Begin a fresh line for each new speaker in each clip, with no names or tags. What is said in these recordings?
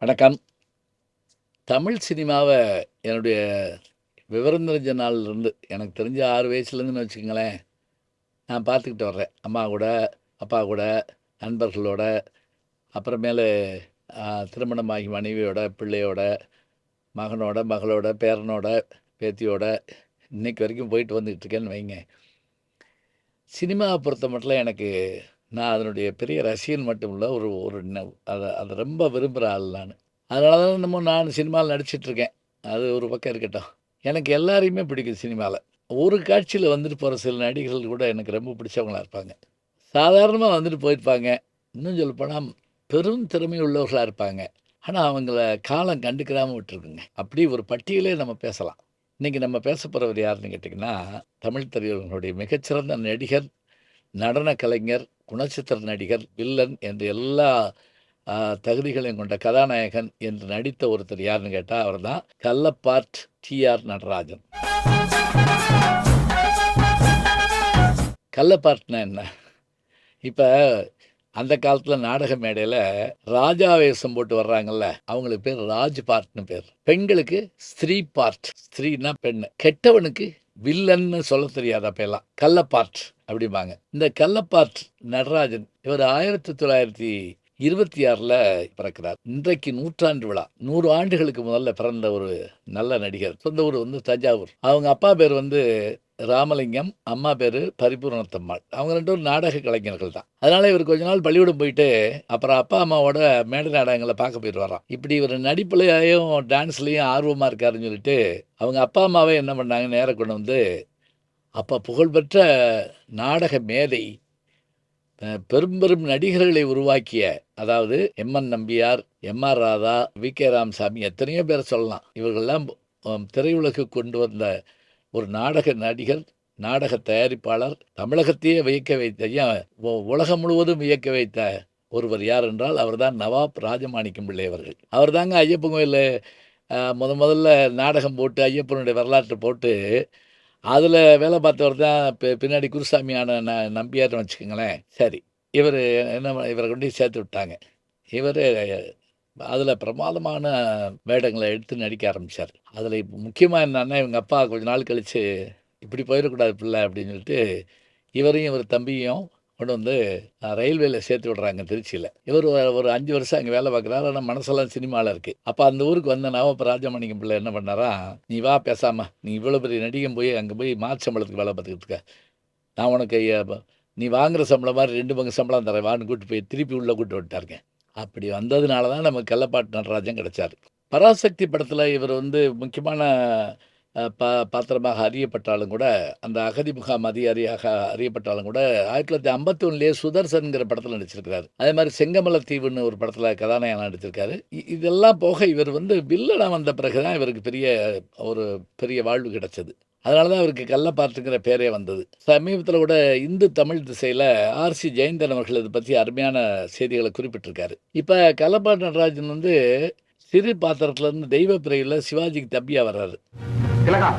வணக்கம். தமிழ் சினிமாவ என்னுடைய விவரம் தெரிஞ்ச நாள்லருந்து, எனக்கு தெரிஞ்ச 6 வயசுலேருந்துன்னு வச்சுக்கங்களேன், நான் பார்த்துக்கிட்டு வர்றேன். அம்மா கூட, அப்பா கூட, நண்பர்களோட, அப்புறமேலு அ திருமணமாகி மனைவியோட, பிள்ளையோட, மகனோட, மகளோட, பேரனோட, பேத்தியோட, இன்னைக்கு வரைக்கும் போயிட்டு வந்துகிட்டு இருக்கேன்னு வைங்க. சினிமாவ பொறுத்தமட்டில எனக்கு நான் அதனுடைய பெரிய ரசிகன் மட்டும் இல்ல, ஒரு ஒரு அத அத ரொம்ப விரும்புற ஆள் நானு. அதனால தான் என்னமோ நான் சினிமால நடிச்சிட்டுருக்கேன். அது ஒரு பக்கம் இருக்கட்டும். எனக்கு எல்லாரையுமே பிடிக்கும் சினிமால. ஒரு காட்சியில வந்துட்டு போற சில நடிகர்கள் கூட எனக்கு ரொம்ப பிடிச்சவங்களா இருப்பாங்க. சாதாரணமா வந்துட்டு போயிருப்பாங்க. இன்னும் சொல்லப்போனா பெரும் திறமை உள்ளவர்களா இருப்பாங்க. ஆனா அவங்கள காலம் கண்டுக்கிடாம விட்டுருக்குங்க. அப்படி ஒரு பட்டியலே நம்ம பேசலாம். இன்னைக்கு நம்ம பேசப் போறவர் யாருன்னு கேட்டீங்கன்னா, தமிழ் திரையுலகினுடைய மிகச்சிறந்த நடிகர், நடன கலைஞர், குணச்சித்திர நடிகர், வில்லன் என்று எல்லா அ தகுதிகளையும் கொண்ட கதாநாயகன் என்று நடித்த ஒருத்தர் யாருன்னு கேட்டா, அவர்தான் கல்லப்பார்ட் டி.ஆர். நடராஜன். கல்லப்பார்ட்னா என்ன? இப்ப அந்த காலத்துல நாடக மேடையில ராஜா வேஷம் போட்டு வர்றாங்கல்ல, அவங்களுக்கு பேர் ராஜ் பார்ட்ன்னு பேரு. பெண்களுக்கு ஸ்திரீ பார்ட். ஸ்திரீன்னா பெண்ணு. கெட்டவனுக்கு வில்லன்னு சொல்லத் தெரியாது அப்பயெல்லாம். கல்லப்பார்ட் அப்படிம்பாங்க. இந்த கல்லப்பார்ட் நடராஜன் இவர் 1926ல பிறக்கிறார். இன்றைக்கு நூற்றாண்டு விழா. 100 ஆண்டுகளுக்கு முதல்ல பிறந்த ஒரு நல்ல நடிகர். சொந்த ஊர் வந்து தஞ்சாவூர். அவங்க அப்பா பேர் வந்து ராமலிங்கம், அம்மா பேரு பரிபூரணத்தம்மாள். அவங்க 2 பேரும் நாடக கலைஞர்கள் தான். அதனால இவரு கொஞ்ச நாள் பள்ளிக்கூடம் போயிட்டு, அப்புறம் அப்பா, அம்மாவோட மேடை நாடகங்கள பார்க்க போயிருவாராம். இப்படி இவரு நடிப்புலயும், டான்ஸ்லயும் ஆர்வமா இருக்காருன்னு சொல்லிட்டு, அவங்க அப்பா, அம்மாவே என்ன பண்ணாங்க, நேரா கொண்டு வந்து, அப்ப புகழ்பெற்ற நாடக மேதை, பெரும் பெரும் நடிகர்களை உருவாக்கிய, அதாவது எம்.என். நம்பியார், எம்.ஆர். ராதா, வி.கே. ராமசாமி எத்தனையோ பேர சொல்லலாம். இவர்கள்லாம் திரையுலகுக்கு கொண்டு வந்த ஒரு நாடக நடிகர், நாடக தயாரிப்பாளர், தமிழகத்தையே வியக்க வைத்த ஏன் உலகம் முழுவதும் வியக்க வைத்த ஒருவர் யார் என்றால், அவர்தான் நவாப் ராஜமாணிக்கம் பிள்ளை அவர்கள். அவர்தாங்க ஐயப்பன் கோயில்ல முதல்ல நாடகம் போட்டு, ஐயப்பனுடைய வரலாற்ற போட்டு, அதுல வேலை பார்த்தவர் தான் பின்னாடி குருசாமி ஆன நம்பியார்ன்னு வச்சுக்கங்களேன். சரி. இவரு இவர கொண்டு போய் சேர்த்து விட்டாங்க. இவரு அதுல பிரமாதமான வேடங்கள எடுத்து நடிக்க ஆரம்பிச்சாரு. அதுல இப்ப முக்கியமா என்னன்னா, இவங்க அப்பா கொஞ்ச நாள் கழிச்சு, "இப்படி போயிறக்கூடாது பிள்ள" அப்படின்னு சொல்லிட்டு, இவரையும் இவர் தம்பியையும் கொண்டு வந்து ரயில்வேல சேர்த்து விடுறாங்க திருச்சியில. இவர் ஒரு 5 வருஷம் அங்க வேலை பார்க்குறாரு. ஆனா மனசெல்லாம் சினிமால இருக்கு. அப்ப அந்த ஊருக்கு வந்த நவாப் ராஜமாணிக்கம் பிள்ளை என்ன பண்ணாராம், "நீ வா பேசாம. நீ இவ்வளோ பெரிய நடிகன் போய் அங்க போய் மாச சம்பளத்துக்கு வேலை பார்த்துக்கிட்டு இருக்க. நான் உனக்கு நீ வாங்குற சம்பளம் மாரி 2 பங்கு சம்பளம் தரேன் வான்னு" கூட்டிட்டு போய் திருப்பி உள்ள கூட்டு வந்துட்டாருங்க. அப்படி வந்ததுனால தான் நமக்கு கல்லப்பாட்டு நடராஜன் கிடைச்சாரு. பராசக்தி படத்துல இவர் வந்து முக்கியமான அ பா பாத்திரமாக அறியப்பட்டாலும் கூட, அந்த அகதி முகாம் அதிகாரியாக அறியப்பட்டாலும் கூட, 1951லயே சுதர்சன்ங்கிற படத்துல நடிச்சிருக்கிறாரு. அதே மாரி செங்கமலத்தீவுன்னு ஒரு படத்துல கதாநாயகனா நடிச்சிருக்காரு. இதெல்லாம் போக இவர் வந்து வில்லனா வந்த பிறகு தான் இவருக்கு ஒரு பெரிய வாழ்வு கிடைச்சது. அதனால தான் அவருக்கு கல்லப்பாட்டுங்கிற பேரே வந்தது. சமீபத்தில கூட இந்து தமிழ் திசையில ஆர்.சி. ஜெயந்தன் அவர்கள் இத பத்தி அருமையான செய்திகள குறிப்பிட்டிருக்காரு. இப்ப கல்லப்பாட்டு நடராஜன் வந்து சிறு பாத்திரத்திலருந்து தெய்வ பிறையில சிவாஜிக்கு தம்பியா வர்றாரு.
திலகா,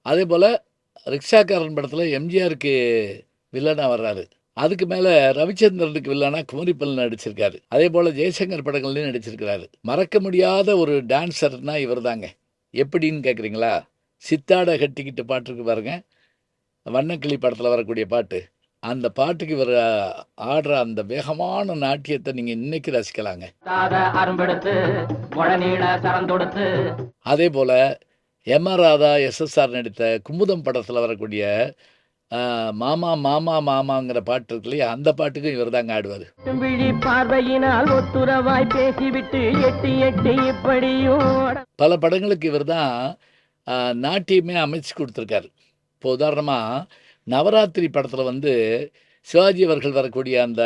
அதேபோல ரிக்ஷாக்காரன் படத்துல எம்ஜிஆருக்கு வில்லனா வர்றாரு. அதுக்கு மேல ரவிச்சந்திரனுக்கு வில்லனா குமரிப்பள்ளன் நடிச்சிருக்காரு. அதேபோல ஜெய்சங்கர் படங்கள்லயும் நடிச்சிருக்கிறாரு. மறக்க முடியாத ஒரு டான்ஸர்னா இவர்தாங்க. எப்படின்னு கேட்குறீங்களா? சித்தாட கட்டிக்கிட்டு பாட்டு இருக்கு பாருங்க. வண்ணக்கிளி படத்துல வரக்கூடிய பாட்டு. அந்த பாட்டுக்கு இவரு ஆடுற அந்த வேகமான நாட்டியத்த நீங்க இன்னைக்கு ரசிக்கலாங்க.
தாத அரும்பெடுத்து முழநீள சரந்தொடுத்து
அதேபோல எம்.ஆர். ராதா, எஸ்.எஸ்.ஆர். நடித்த குமுதம் படத்துல வரக்கூடிய ஆ மாமா மாமா மாமாங்கிற பாட்டு இருக்கு இல்லையா? அந்த பாட்டுக்கும் இவர் தாங்க ஆடுவாரு.
விழி பார்வையினால் ஒத்துறவாய் பேசிவிட்டு எட்டி எட்டி இப்படியும்
பல படங்களுக்கு இவர் தான் நாட்டியமே அமைச்சு குடுத்துருக்காரு. இப்போ உதாரணமா, நவராத்திரி படத்துல வந்து சிவாஜி அவர்கள் வரக்கூடிய அந்த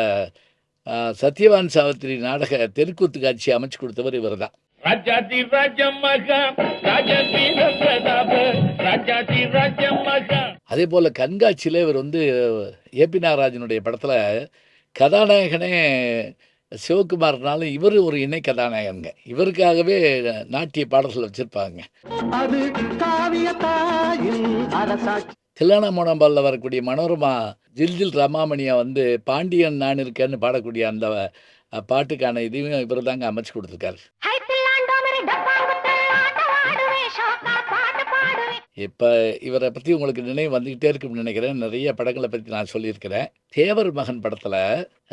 சத்யவான் சாவித்திரி நாடக தெருக்கூத்து காட்சி அமைச்சு குடுத்தவர் இவர் தான்.
ராஜாதி ராஜமகா ராஜதீர பிரதாப ராஜாதி ராஜமகா.
அதேபோல கண்காட்சியில இவர் வந்து ஏ.பி. நாகராஜனுடைய படத்துல கதாநாயகனே சிவகுமார்னாலும் இவரு ஒரு இணை கதாநாயகன்ங்க. இவருக்காகவே நாட்டிய பாடல்கள் வச்சிருப்பாங்க.
அது காவிய தாயின் அரசாட்சி.
தில்லானா மோனம்பாலில் வரக்கூடிய மனோரமா ஜில்ஜில் ரமாமணியை வந்து பாண்டியன் நான் இருக்கேன்னு பாடக்கூடிய அந்த பாட்டுக்கான இதையும் இவர் தாங்க அமைச்சு கொடுத்துருக்காரு. இப்போ இவரை பற்றி உங்களுக்கு நினைவு வந்துக்கிட்டே இருக்குன்னு நினைக்கிறேன். நிறைய படங்களை பற்றி நான் சொல்லியிருக்கிறேன். தேவர் மகன் படத்தில்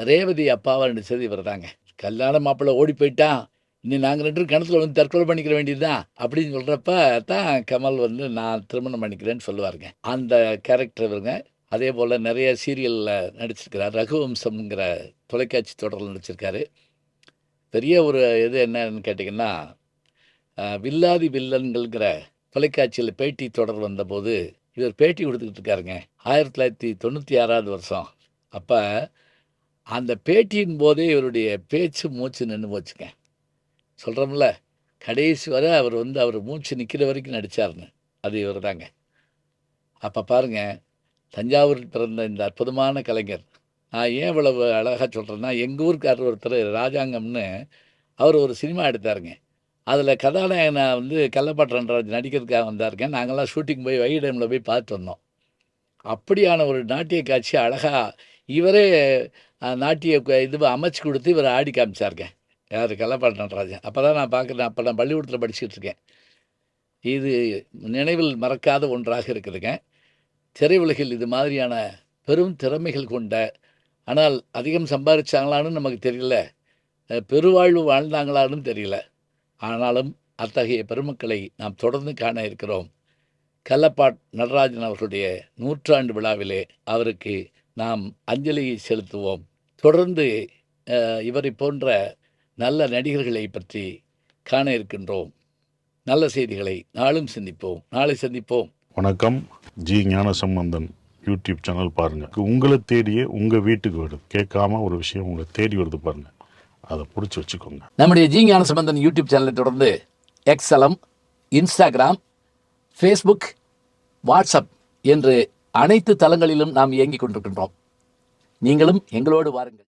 ரேவதி அப்பாவை நடிச்சது இவர் தாங்க. கல்யாண மாப்பிள்ளை ஓடி போயிட்டான், இனி நாங்கள் 2 பேரும் கிணத்துல வந்து தற்கொலை பண்ணிக்கிற வேண்டியதுதான் அப்படின்னு சொல்கிறப்ப தான் கமல் வந்து நான் திருமணம் பண்ணிக்கிறேன்னு சொல்லுவாருங்க. அந்த கேரக்டர் இவருங்க. அதே போல் நிறைய சீரியலில் நடிச்சிருக்கிறார். ரகுவம்சம்ங்கிற தொலைக்காட்சி தொடரில் நடிச்சிருக்காரு. பெரிய ஒரு இது என்னன்னு கேட்டிங்கன்னா, வில்லாதி வில்லன்கள்ங்கிற தொலைக்காட்சியில் பேட்டி தொடர் வந்தபோது இவர் பேட்டி கொடுத்துக்கிட்டு இருக்காருங்க. 1996 வருஷம். அப்போ அந்த பேட்டியின் போதே இவருடைய பேச்சு மூச்சு நின்று போச்சுங்க. சொல்கிறோம்ல, கடைசி வரை அவர் வந்து அவர் மூச்சு நிற்கிற வரைக்கும் நடித்தார்னு, அது இவர் தாங்க. அப்போ பாருங்கள், தஞ்சாவூரில் பிறந்த இந்த அற்புதமான கலைஞர். நான் ஏன் இவ்வளவு அழகாக சொல்கிறேன்னா, எங்கள் ஊருக்காரர் ஒருத்தர் ராஜாங்கம்னு அவர் ஒரு சினிமா எடுத்தாருங்க. அதில் கதாநாயகனை வந்து கள்ளப்பாட்டு ரங்கராஜ் நடிக்கிறதுக்காக வந்தாருங்க. நாங்கள்லாம் ஷூட்டிங் போய் வைகடமில் போய் பார்த்துட்டு வந்தோம். அப்படியான ஒரு நாட்டிய காட்சி அழகாக இவரே நாட்டிய இது அமைச்சு கொடுத்து இவர் ஆடி காமிச்சாருங்க. யார்? கள்ளப்பாட்டு நடராஜன். அப்போ தான் நான் பார்க்குறேன். அப்போ நான் பள்ளிக்கூடத்தில் படிச்சுட்டு இருக்கேன். இது நினைவில் மறக்காத ஒன்றாக இருக்குதுங்க. திரையுலகில் இது மாதிரியான பெரும் திறமைகள் கொண்ட, ஆனால் அதிகம் சம்பாதிச்சாங்களான்னு நமக்கு தெரியல, பெருவாழ்வு வாழ்ந்தாங்களான்னு தெரியல, ஆனாலும் அத்தகைய பெருமக்களை நாம் தொடர்ந்து காண இருக்கிறோம். கள்ளப்பாட் நடராஜன் அவர்களுடைய 100ஆண்டு விழாவிலே அவருக்கு நாம் அஞ்சலியை செலுத்துவோம். தொடர்ந்து இவரை போன்ற நல்ல நடிகர்களை பற்றி காண இருக்கின்றோம். நல்ல செய்திகளை நாளும் சிந்திப்போம். நாளை சந்திப்போம்.
வணக்கம். ஜி ஞானசம்பந்தன் யூடியூப் சேனல் பாருங்கள். உங்களை தேடியே உங்கள் வீட்டுக்கு வருது. கேட்காம ஒரு விஷயம் உங்களை தேடி வருது பாருங்கள், அதை பிடிச்சி வச்சுக்கோங்க.
நம்முடைய ஜி ஞானசம்பந்தன் யூடியூப் சேனலை தொடர்ந்து எக்ஸலம், இன்ஸ்டாகிராம், ஃபேஸ்புக், வாட்ஸ்அப் என்று அனைத்து தளங்களிலும் நாம் இயங்கிக் கொண்டிருக்கின்றோம். நீங்களும் எங்களோடு வாருங்கள்.